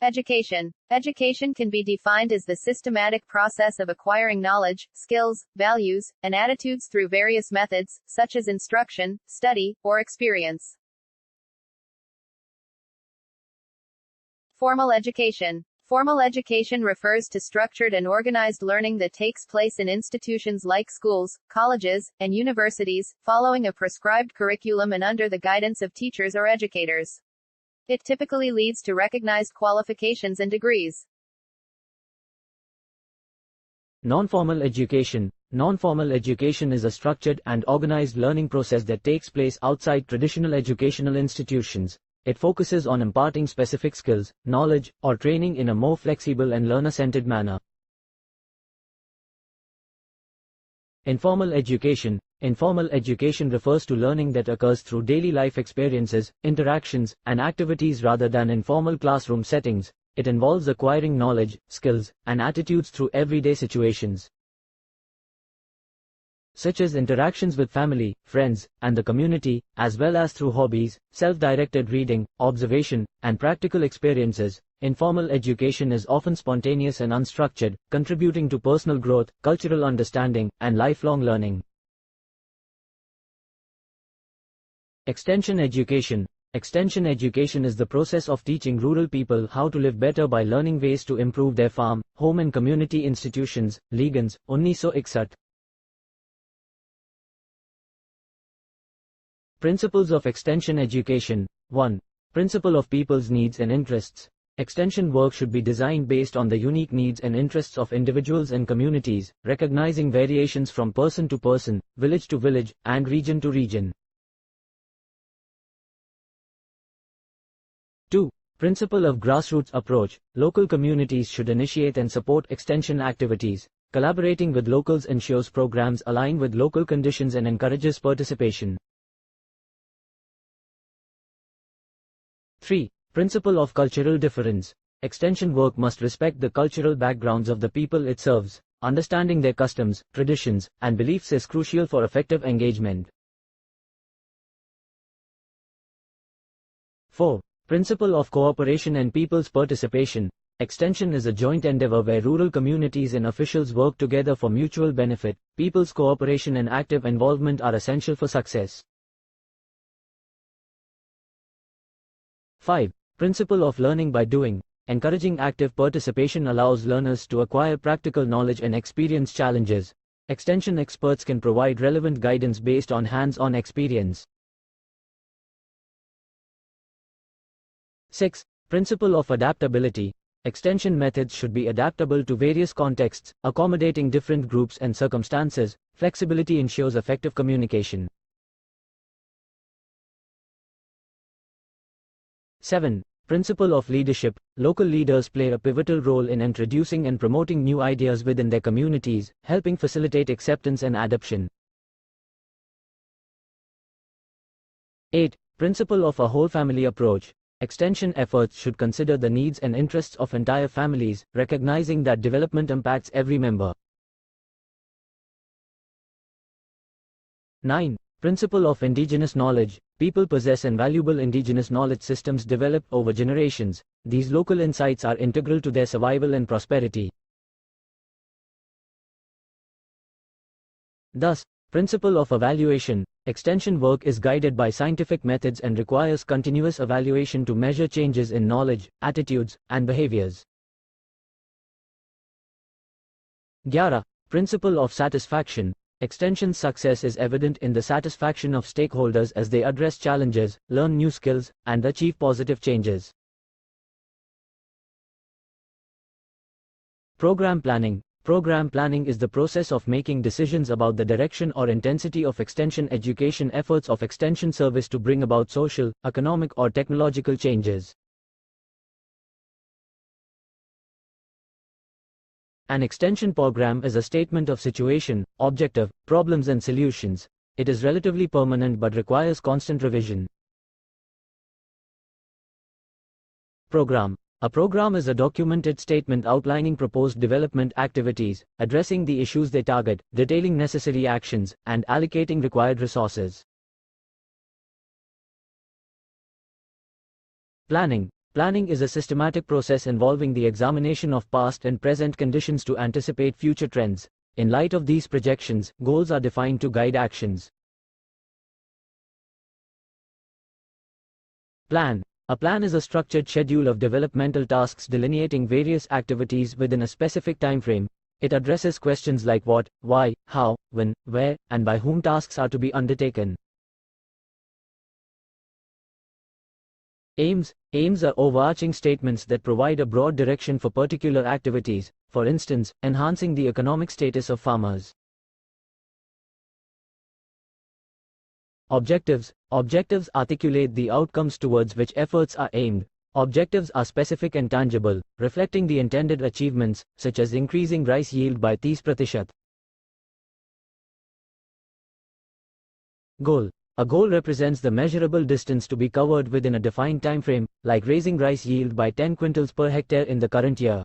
Education. Education can be defined as the systematic process of acquiring knowledge, skills, values, and attitudes through various methods, such as instruction, study, or experience. Formal education. Formal education refers to structured and organized learning that takes place in institutions like schools, colleges, and universities, following a prescribed curriculum and under the guidance of teachers or educators. It typically leads to recognized qualifications and degrees. Non-formal education. Non-formal education is a structured and organized learning process that takes place outside traditional educational institutions. It focuses on imparting specific skills, knowledge, or training in a more flexible and learner-centered manner. Informal education. Informal education refers to learning that occurs through daily life experiences, interactions, and activities rather than in formal classroom settings. It involves acquiring knowledge, skills, and attitudes through everyday situations, such as interactions with family, friends, and the community, as well as through hobbies, self-directed reading, observation, and practical experiences. Informal education is often spontaneous and unstructured, contributing to personal growth, cultural understanding, and lifelong learning. Extension education. Extension education is the process of teaching rural people how to live better by learning ways to improve their farm, home and community institutions. Legans, 1961. Principles of extension education. 1. Principle of people's needs and interests. Extension work should be designed based on the unique needs and interests of individuals and communities, recognizing variations from person to person, village to village, and region to region. 2. Principle of grassroots approach. Local communities should initiate and support extension activities. Collaborating with locals ensures programs align with local conditions and encourages participation. 3. Principle of cultural difference. Extension work must respect the cultural backgrounds of the people it serves. Understanding their customs, traditions, and beliefs is crucial for effective engagement. 4. Principle of cooperation and people's participation. Extension is a joint endeavor where rural communities and officials work together for mutual benefit. People's cooperation and active involvement are essential for success. 5. Principle of learning by doing. Encouraging active participation allows learners to acquire practical knowledge and experience challenges. Extension experts can provide relevant guidance based on hands-on experience. 6. Principle of adaptability. Extension methods should be adaptable to various contexts, accommodating different groups and circumstances. Flexibility ensures effective communication. 7. Principle of leadership. Local leaders play a pivotal role in introducing and promoting new ideas within their communities, helping facilitate acceptance and adoption. 8. Principle of a whole family approach. Extension efforts should consider the needs and interests of entire families, recognizing that development impacts every member. 9. Principle of indigenous knowledge. People possess invaluable indigenous knowledge systems developed over generations. These local insights are integral to their survival and prosperity. Thus, principle of evaluation. Extension work is guided by scientific methods and requires continuous evaluation to measure changes in knowledge, attitudes, and behaviors. 11. Principle of satisfaction. Extension's success is evident in the satisfaction of stakeholders as they address challenges, learn new skills, and achieve positive changes. Program planning. Program planning is the process of making decisions about the direction or intensity of extension education efforts of extension service to bring about social, economic, or technological changes. An extension program is a statement of situation, objective, problems and solutions. It is relatively permanent but requires constant revision. Program. A program is a documented statement outlining proposed development activities, addressing the issues they target, detailing necessary actions, and allocating required resources. Planning. Planning is a systematic process involving the examination of past and present conditions to anticipate future trends. In light of these projections, goals are defined to guide actions. Plan. A plan is a structured schedule of developmental tasks delineating various activities within a specific time frame. It addresses questions like what, why, how, when, where, and by whom tasks are to be undertaken. Aims. Aims are overarching statements that provide a broad direction for particular activities, for instance, enhancing the economic status of farmers. Objectives. Objectives articulate the outcomes towards which efforts are aimed. Objectives are specific and tangible, reflecting the intended achievements, such as increasing rice yield by 30%. Goal. A goal represents the measurable distance to be covered within a defined time frame, like raising rice yield by 10 quintals per hectare in the current year.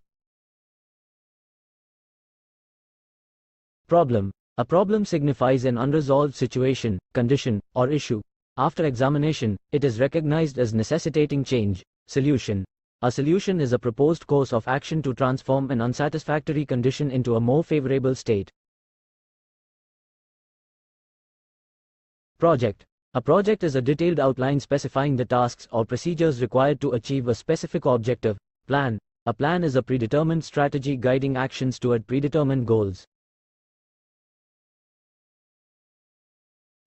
Problem. A problem signifies an unresolved situation, condition, or issue. After examination, it is recognized as necessitating change. Solution. A solution is a proposed course of action to transform an unsatisfactory condition into a more favorable state. Project. A project is a detailed outline specifying the tasks or procedures required to achieve a specific objective. Plan. A plan is a predetermined strategy guiding actions toward predetermined goals.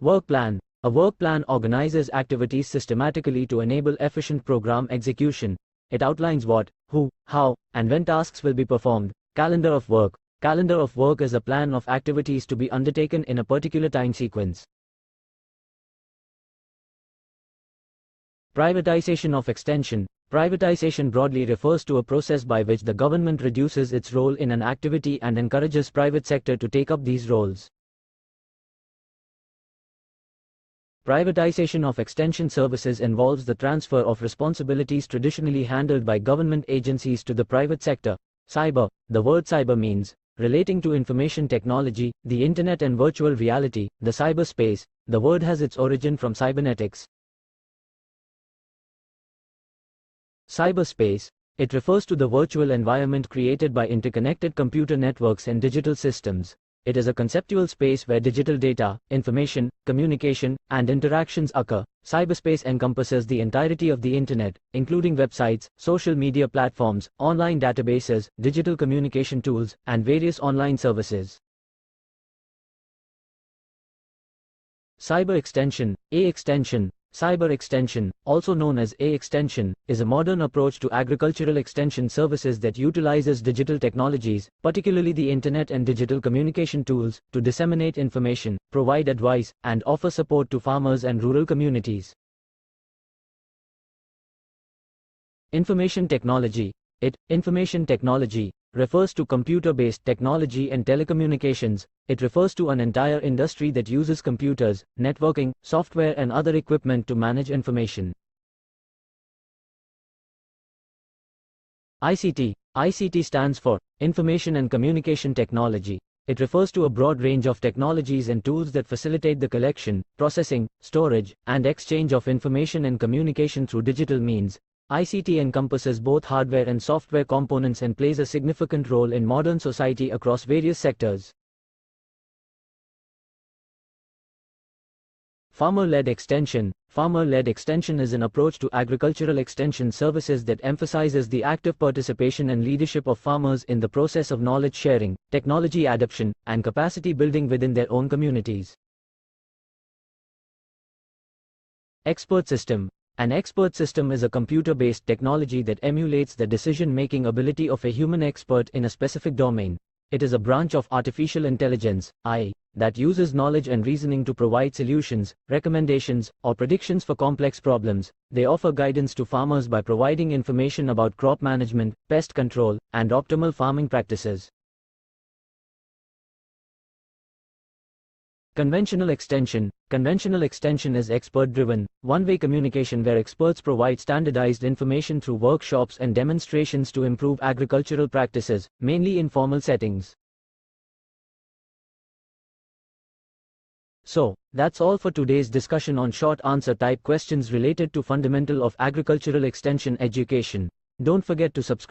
Work plan. A work plan organizes activities systematically to enable efficient program execution. It outlines what, who, how, and when tasks will be performed. Calendar of work. Calendar of work is a plan of activities to be undertaken in a particular time sequence. Privatization of extension. Privatization broadly refers to a process by which the government reduces its role in an activity and encourages private sector to take up these roles. Privatization of extension services involves the transfer of responsibilities traditionally handled by government agencies to the private sector. Cyber. The word cyber means relating to information technology, the internet and virtual reality, the cyberspace. The word has its origin from cybernetics. Cyberspace. It refers to the virtual environment created by interconnected computer networks and digital systems. It is a conceptual space where digital data, information, communication, and interactions occur. Cyberspace encompasses the entirety of the internet, including websites, social media platforms, online databases, digital communication tools, and various online services. Cyber extension. Cyber extension, also known as extension, is a modern approach to agricultural extension services that utilizes digital technologies, particularly the internet and digital communication tools, to disseminate information, provide advice, and offer support to farmers and rural communities. Information technology. Information technology refers to computer-based technology and telecommunications. It refers to an entire industry that uses computers, networking, software and other equipment to manage information. ICT. ICT stands for Information and Communication Technology. It refers to a broad range of technologies and tools that facilitate the collection, processing, storage, and exchange of information and communication through digital means. ICT encompasses both hardware and software components and plays a significant role in modern society across various sectors. Farmer-led extension. Farmer-led extension is an approach to agricultural extension services that emphasizes the active participation and leadership of farmers in the process of knowledge sharing, technology adoption, and capacity building within their own communities. Expert system. An expert system is a computer-based technology that emulates the decision-making ability of a human expert in a specific domain. It is a branch of artificial intelligence, AI, that uses knowledge and reasoning to provide solutions, recommendations, or predictions for complex problems. They offer guidance to farmers by providing information about crop management, pest control, and optimal farming practices. Conventional extension. Conventional extension is expert-driven, one-way communication where experts provide standardized information through workshops and demonstrations to improve agricultural practices, mainly in formal settings. So, that's all for today's discussion on short answer type questions related to fundamental of agricultural extension education. Don't forget to subscribe.